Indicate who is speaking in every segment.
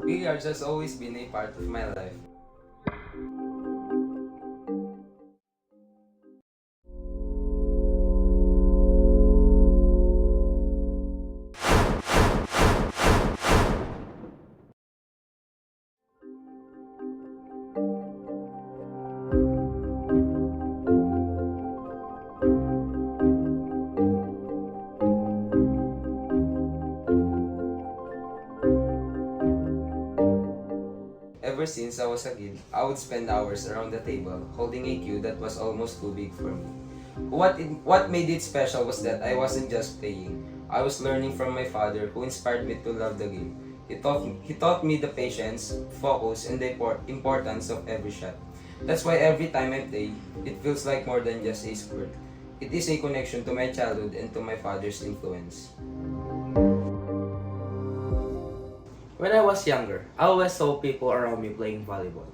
Speaker 1: Billiards has always been a part of my life. Ever since I was a kid, I would spend hours around the table holding a cue that was almost too big for me. What made it special was that I wasn't just playing. I was learning from my father who inspired me to love the game. He taught me the patience, focus, and the importance of every shot. That's why every time I play, it feels like more than just a sport. It is a connection to my childhood and to my father's influence.
Speaker 2: When I was younger, I always saw people around me playing volleyball.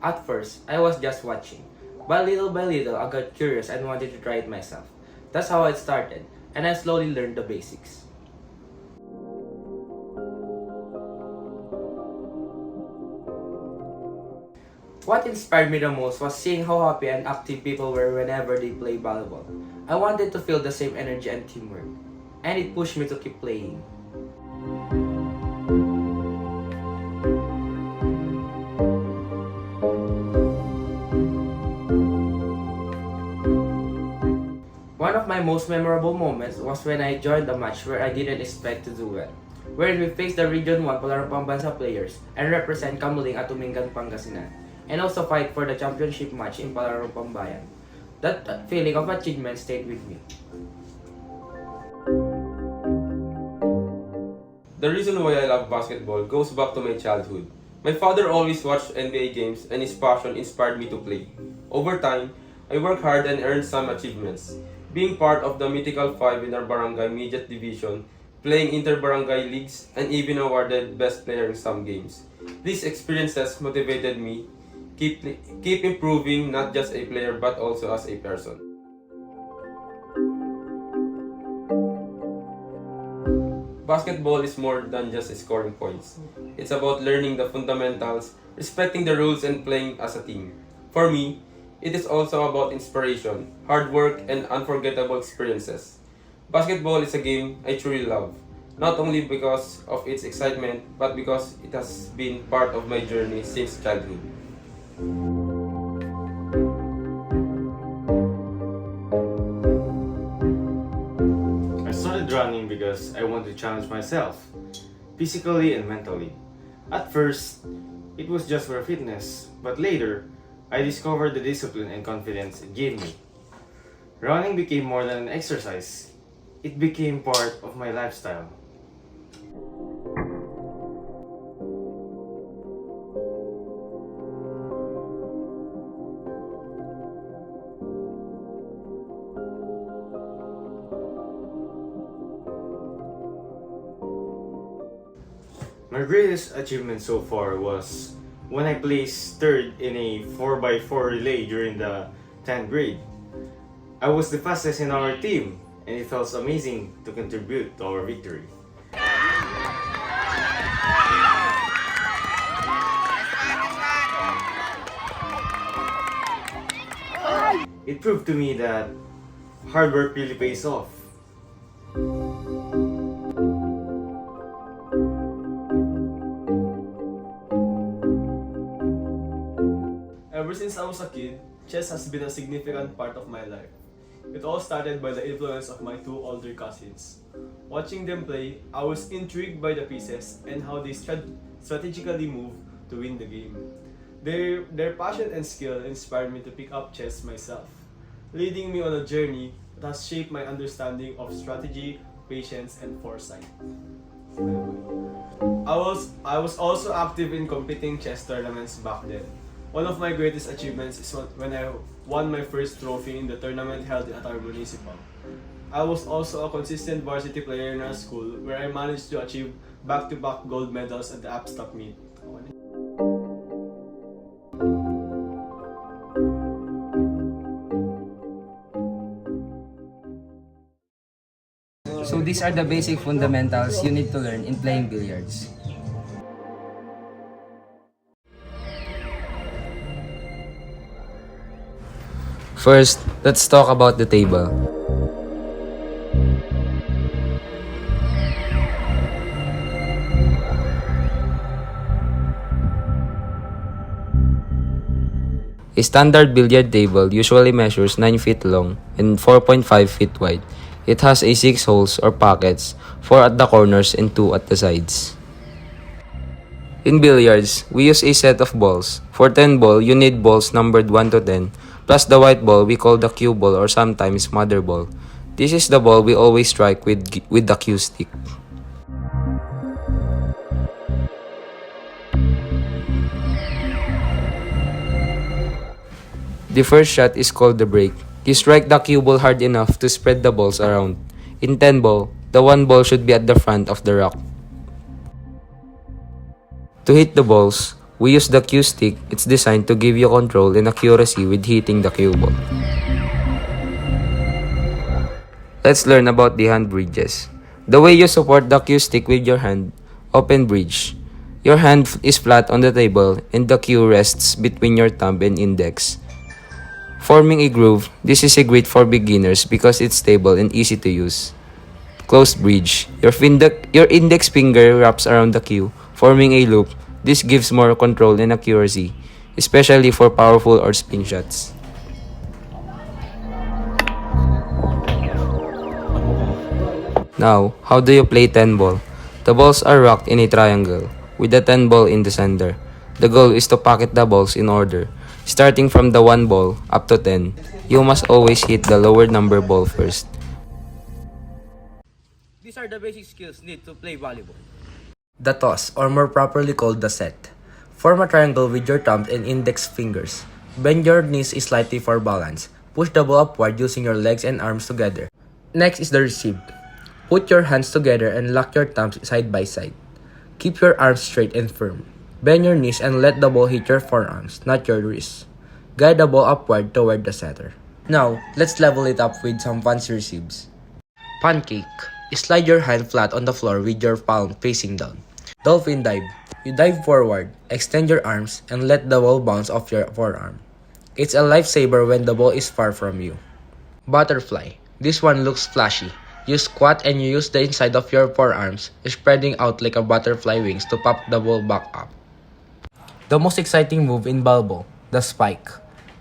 Speaker 2: At first, I was just watching, but little by little, I got curious and wanted to try it myself. That's how it started, and I slowly learned the basics. What inspired me the most was seeing how happy and active people were whenever they play volleyball. I wanted to feel the same energy and teamwork, and it pushed me to keep playing. One of my most memorable moments was when I joined a match where I didn't expect to do well, wherein we faced the Region 1 Palarong Pambansa players and represent Kamuling at Tumingan, Pangasinan, and also fight for the championship match in Palarong Pambayan. That feeling of achievement stayed with me.
Speaker 3: The reason why I love basketball goes back to my childhood. My father always watched NBA games and his passion inspired me to play. Over time, I worked hard and earned some achievements. Being part of the Mythical Five in our barangay Mediate Division, playing inter-barangay leagues, and even awarded best player in some games. These experiences motivated me keep keep improving not just a player but also as a person. Basketball is more than just scoring points. It's about learning the fundamentals, respecting the rules, and playing as a team. For me, it is also about inspiration, hard work, and unforgettable experiences. Basketball is a game I truly love, not only because of its excitement, but because it has been part of my journey since childhood.
Speaker 4: I started running because I wanted to challenge myself, physically and mentally. At first, it was just for fitness, but later, I discovered the discipline and confidence it gave me. Running became more than an exercise, it became part of my lifestyle. My greatest achievement so far was when I placed third in a 4x4 relay during the 10th grade. I was the fastest in our team, and it felt amazing to contribute to our victory. It proved to me that hard work really pays off.
Speaker 5: Ever since I was a kid, chess has been a significant part of my life. It all started by the influence of my two older cousins. Watching them play, I was intrigued by the pieces and how they strategically move to win the game. Their passion and skill inspired me to pick up chess myself, leading me on a journey that has shaped my understanding of strategy, patience, and foresight. I was also active in competing chess tournaments back then. One of my greatest achievements is when I won my first trophy in the tournament held at our municipal. I was also a consistent varsity player in our school where I managed to achieve back-to-back gold medals at the Abstract meet.
Speaker 1: So these are the basic fundamentals you need to learn in playing billiards. First, let's talk about the table. A standard billiard table usually measures 9 feet long and 4.5 feet wide. It has 6 holes or pockets, 4 at the corners and 2 at the sides. In billiards, we use a set of balls. For 10 ball, you need balls numbered 1 to 10, plus the white ball we call the cue ball or sometimes mother ball. This is the ball we always strike with the cue stick. The first shot is called the break. You strike the cue ball hard enough to spread the balls around. In 10 ball, the 1 ball should be at the front of the rack. To hit the balls, we use the cue stick. It's designed to give you control and accuracy with hitting the cue ball. Let's learn about the hand bridges. The way you support the cue stick with your hand, open bridge. Your hand is flat on the table and the cue rests between your thumb and index. Forming a groove, this is a great for beginners because it's stable and easy to use. Closed bridge. Your index finger wraps around the cue, forming a loop. This gives more control and accuracy, especially for powerful or spin shots. Now, how do you play 10 ball? The balls are racked in a triangle, with the 10 ball in the center. The goal is to pocket the balls in order. Starting from the 1 ball up to 10, you must always hit the lower number ball first.
Speaker 2: These are the basic skills needed to play volleyball.
Speaker 6: The toss, or more properly called the set. Form a triangle with your thumb and index fingers. Bend your knees slightly for balance. Push the ball upward using your legs and arms together. Next is the receive. Put your hands together and lock your thumbs side by side. Keep your arms straight and firm. Bend your knees and let the ball hit your forearms, not your wrists. Guide the ball upward toward the setter. Now, let's level it up with some fancy receives. Pancake. Slide your hand flat on the floor with your palm facing down. Dolphin dive. You dive forward, extend your arms, and let the ball bounce off your forearm. It's a lifesaver when the ball is far from you. Butterfly. This one looks flashy. You squat and you use the inside of your forearms, spreading out like a butterfly wings to pop the ball back up. The most exciting move in volleyball, the spike.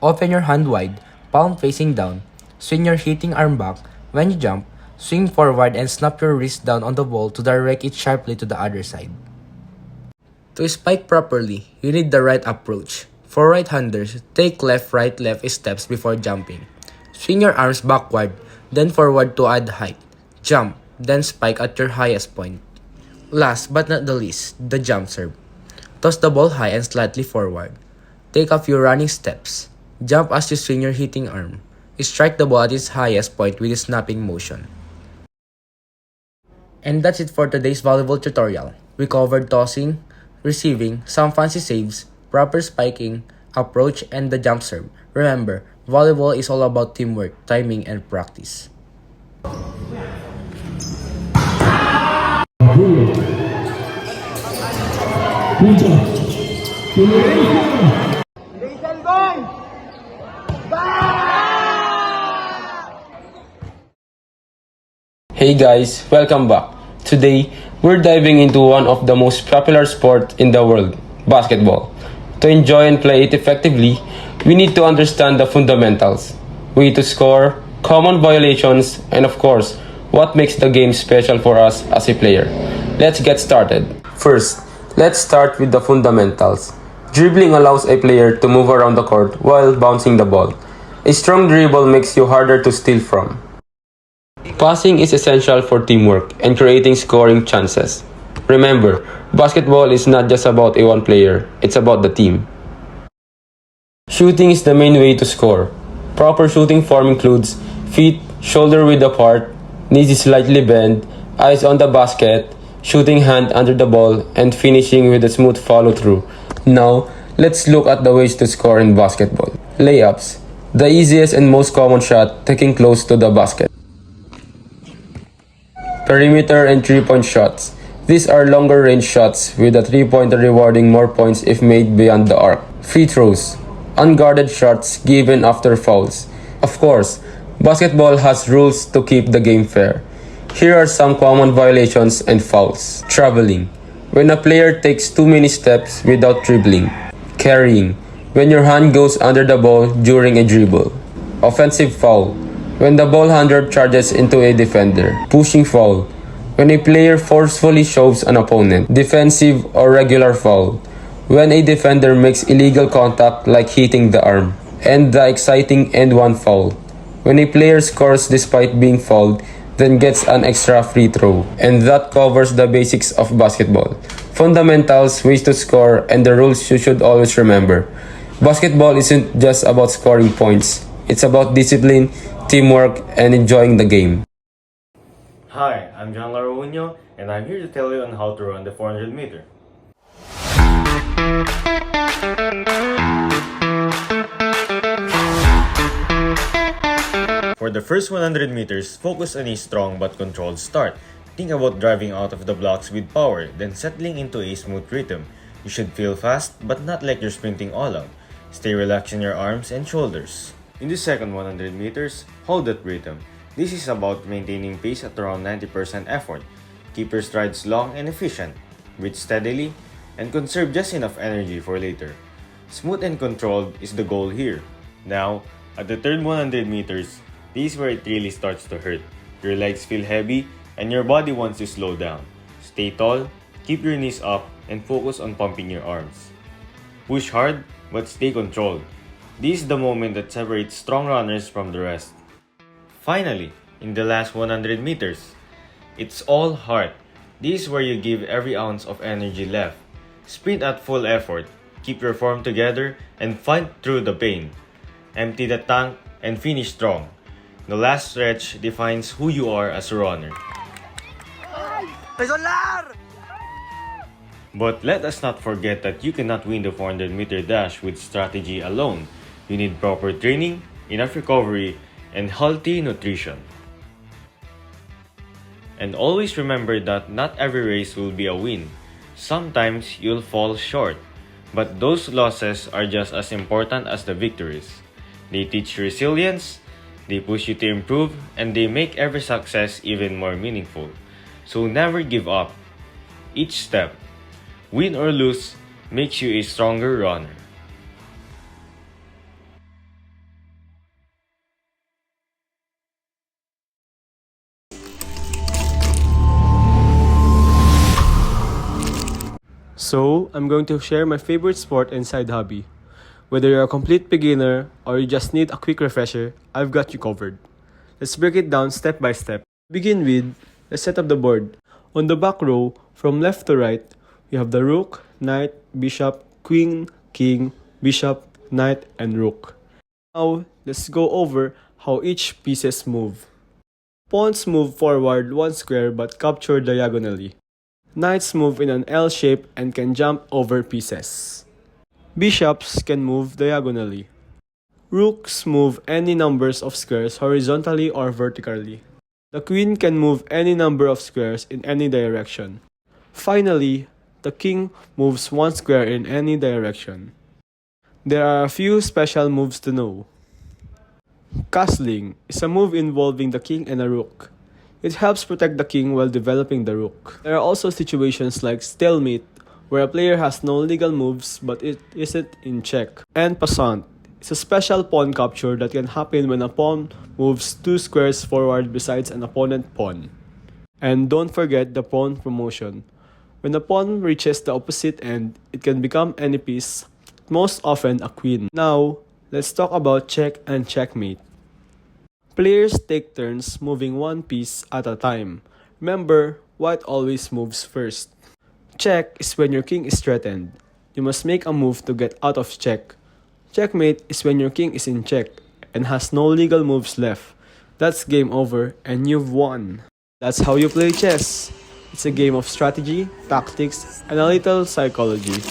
Speaker 6: Open your hand wide, palm facing down. Swing your hitting arm back. When you jump, swing forward and snap your wrist down on the ball to direct it sharply to the other side. To spike properly, you need the right approach. For right-handers, take left steps before jumping. Swing your arms backward, then forward to add height. Jump, then spike at your highest point. Last but not the least, the jump serve. Toss the ball high and slightly forward. Take a few running steps. Jump as you swing your hitting arm. Strike the ball at its highest point with a snapping motion. And that's it for today's volleyball tutorial. We covered tossing, receiving, some fancy saves, proper spiking, approach, and the jump serve. Remember, volleyball is all about teamwork, timing, and practice.
Speaker 3: Hey guys, welcome back. Today, we're diving into one of the most popular sports in the world, basketball. To enjoy and play it effectively, we need to understand the fundamentals. We need to score, common violations, and of course, what makes the game special for us as a player. Let's get started. First, let's start with the fundamentals. Dribbling allows a player to move around the court while bouncing the ball. A strong dribble makes you harder to steal from. Passing is essential for teamwork and creating scoring chances. Remember, basketball is not just about a one player, it's about the team. Shooting is the main way to score. Proper shooting form includes feet shoulder width apart, knees slightly bent, eyes on the basket, shooting hand under the ball, and finishing with a smooth follow through. Now, let's look at the ways to score in basketball. Layups. The easiest and most common shot taken close to the basket. perimeter, and 3-point shots. These are longer range shots, with a 3-pointer rewarding more points if made beyond the arc. Free throws, unguarded shots given after fouls. Of course, basketball has rules to keep the game fair. Here are some common violations and fouls. Traveling, when a player takes too many steps without dribbling. Carrying, when your hand goes under the ball during a dribble. Offensive foul, when the ball handler charges into a defender. Pushing foul, when a player forcefully shoves an opponent. Defensive or regular foul, when a defender makes illegal contact like hitting the arm. And the exciting end one foul, when a player scores despite being fouled, then gets an extra free throw. And that covers the basics of basketball. Fundamentals, ways to score, and the rules you should always remember. Basketball isn't just about scoring points. It's about discipline, teamwork, and enjoying the game.
Speaker 4: Hi, I'm John Laruño, and I'm here to tell you on how to run the 400 meter. For the first 100 meters, focus on a strong but controlled start. Think about driving out of the blocks with power, then settling into a smooth rhythm. You should feel fast, but not like you're sprinting all out. Stay relaxed in your arms and shoulders. In the second 100 meters, hold that rhythm. This is about maintaining pace at around 90% effort. Keep your strides long and efficient. Breathe steadily, and conserve just enough energy for later. Smooth and controlled is the goal here. Now, at the third 100 meters, this is where it really starts to hurt. Your legs feel heavy, and your body wants to slow down. Stay tall, keep your knees up, and focus on pumping your arms. Push hard, but stay controlled. This is the moment that separates strong runners from the rest. Finally, in the last 100 meters, it's all heart. This is where you give every ounce of energy left. Sprint at full effort, keep your form together, and fight through the pain. Empty the tank and finish strong. The last stretch defines who you are as a runner. But let us not forget that you cannot win the 400 meter dash with strategy alone. You need proper training, enough recovery, and healthy nutrition. And always remember that not every race will be a win. Sometimes you'll fall short, but those losses are just as important as the victories. They teach resilience, they push you to improve, and they make every success even more meaningful. So never give up. Each step, win or lose, makes you a stronger runner.
Speaker 5: So, I'm going to share my favorite sport and side hobby. Whether you're a complete beginner or you just need a quick refresher, I've got you covered. Let's break it down step by step. To begin with, let's set up the board. On the back row, from left to right, we have the rook, knight, bishop, queen, king, bishop, knight, and rook. Now, let's go over how each pieces move. Pawns move forward one square but capture diagonally. Knights move in an L shape and can jump over pieces. Bishops can move diagonally. Rooks move any numbers of squares horizontally or vertically. The queen can move any number of squares in any direction. Finally, the king moves one square in any direction. There are a few special moves to know. Castling is a move involving the king and a rook. It helps protect the king while developing the rook. There are also situations like stalemate, where a player has no legal moves but it isn't in check. And passant is a special pawn capture that can happen when a pawn moves two squares forward besides an opponent pawn. And don't forget the pawn promotion. When a pawn reaches the opposite end, it can become any piece, most often a queen. Now, let's talk about check and checkmate. Players take turns moving one piece at a time. Remember, white always moves first. Check is when your king is threatened. You must make a move to get out of check. Checkmate is when your king is in check and has no legal moves left. That's game over and you've won. That's how you play chess. It's a game of strategy, tactics, and a little psychology.